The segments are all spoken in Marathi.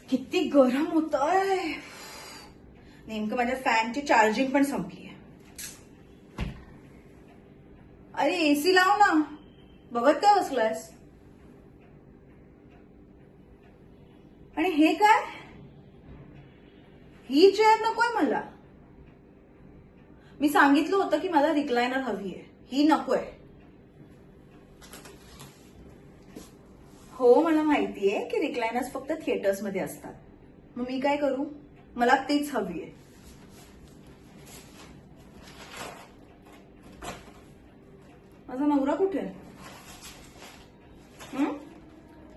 किती गरम होतंय. नेमकं माझ्या फॅनची चार्जिंग पण संपली आहे. अरे एसी लाव ना. बघत काय बसलायस? आणि हे काय? ही चेअर नकोय मला. मी सांगितलं होतं की मला रिक्लायनर हवी आहे, ही नकोय. हो मला माहितीये की रिक्लायनर्स फक्त थिएटर्स मध्ये असतात. मग मी काय करू? मला तीच हवी आहे. माझा नवरा कुठे आहे?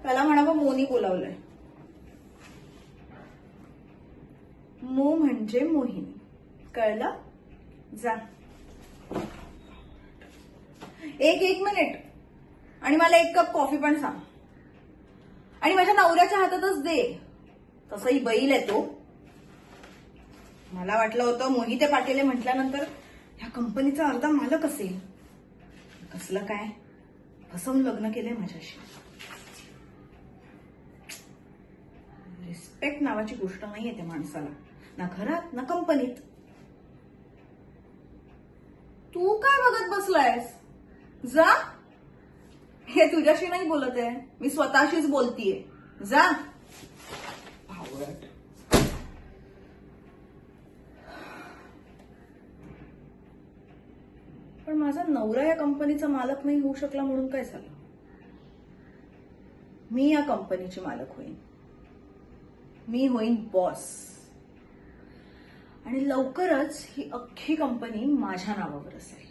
त्याला म्हणावं मोनी बोलावलंय. मो म्हणजे मोहिनी, कळलं? जा. एक मिनिट. आणि मला 1 कप कॉफी पण सांग. आणि माझ्या नवऱ्याच्या हातातच दे. तसंही बैल आहे तो. मला वाटलं होतं मोहिते पाटील म्हटल्यानंतर ह्या कंपनीचा अर्धा मालक असेल. कसलं काय, फसवून लग्न केलंय माझ्याशी. रिस्पेक्ट नावाची गोष्ट नाहीये त्या माणसाला, ना घरात ना कंपनीत. तू काय बघत बसलायस? जा. हे तुझ्याशी नाही बोलत आहे, मी स्वतःशीच बोलतीये. जा. भावळट. पण माझा नवरा या कंपनीचा मालक नाही होऊ शकला म्हणून काय झालं? मी या कंपनीची मालक होईन. मी होईन बॉस. आणि लवकरच ही अख्खी कंपनी माझ्या नावावर असेल.